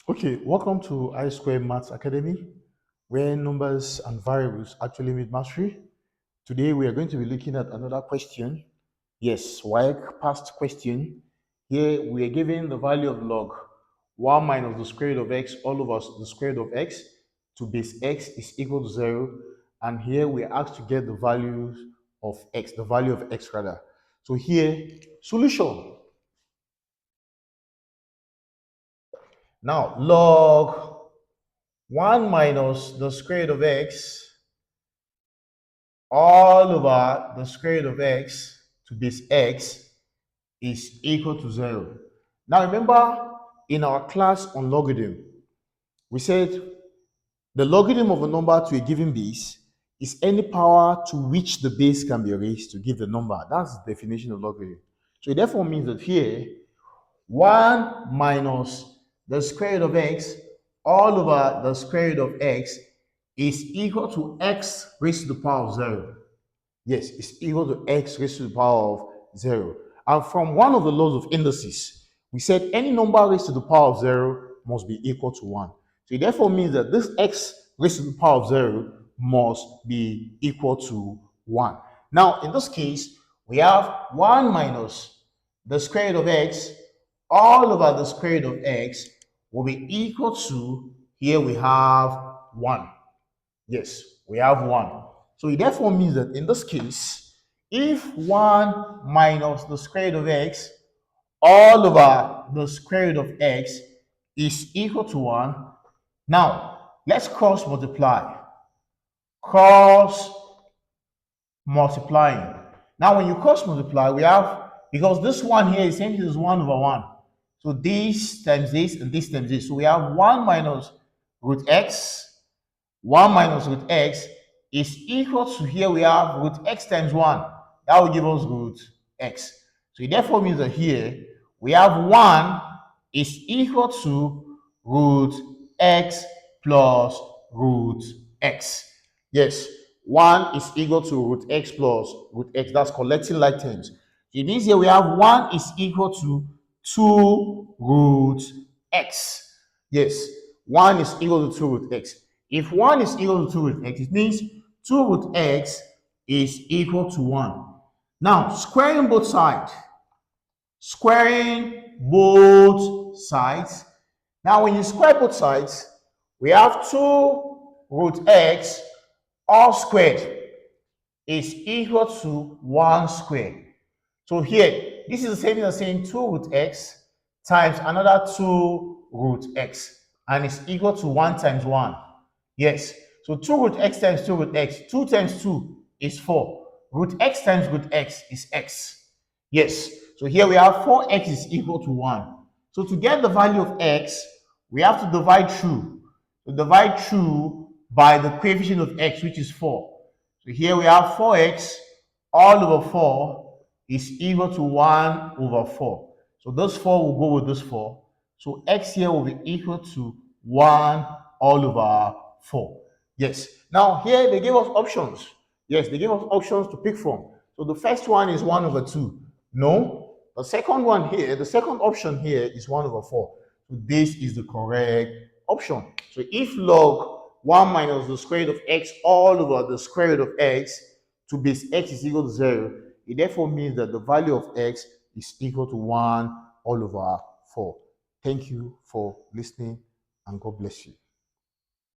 Okay, welcome to I Square Maths Academy, where numbers and variables actually meet mastery. Today we are going to be looking at another question. Yes, WAEC past question. Here we are given the value of log 1 minus the square root of x all over the square root of x to base x is equal to 0. And here we are asked to get the values of x, the value of x rather. So here, solution. Now, log 1 minus the square root of x all over the square root of x to base x is equal to 0. Now remember, in our class on logarithm, we said the logarithm of a number to a given base is any power to which the base can be raised to give the number. That's the definition of logarithm. So it therefore means that here, 1 minus the square root of x all over the square root of x is equal to x raised to the power of 0. Yes, it's equal to x raised to the power of 0. And from one of the laws of indices, we said any number raised to the power of 0 must be equal to 1. So it therefore means that this x raised to the power of 0 must be equal to 1. Now, in this case, we have 1 minus the square root of x all over the square root of x will be equal to, here we have 1. Yes, we have 1. So it therefore means that in this case, if 1 minus the square root of x all over the square root of x is equal to 1, now let's cross multiply. Cross multiplying. Now when you cross multiply, we have, because this one here essentially is 1 over 1. So this times this and this times this. So we have 1 minus root x. 1 minus root x is equal to, here we have root x times 1. That will give us root x. So it therefore means that here we have 1 is equal to root x plus root x. Yes, 1 is equal to root x plus root x. That's collecting like terms. It means here we have 1 is equal to 2 root x. Yes, 1 is equal to 2 root x. If 1 is equal to 2 root x, it means 2 root x is equal to 1. Now, squaring both sides. Squaring both sides. Now, when you square both sides, we have 2 root x all squared is equal to 1 squared. So here, this is the same thing as saying 2 root x times another 2 root x, and it's equal to 1 times 1. Yes, so 2 root x times 2 root x, 2 times 2 is 4. Root x times root x is x. Yes, so here we have 4x is equal to 1. So to get the value of x, we have to divide through. So divide through by the coefficient of x, which is 4. So here we have 4x all over 4 is equal to 1 over 4. So this 4 will go with this 4. So x here will be equal to 1 all over 4. Yes. Now here they gave us options. Yes, they gave us options to pick from. So the first one is 1 over 2. No. The second one here, the second option here is 1 over 4. So this is the correct option. So if log 1 minus the square root of x all over the square root of x to base x is equal to 0, it therefore means that the value of x is equal to 1 all over 4. Thank you for listening, and God bless you.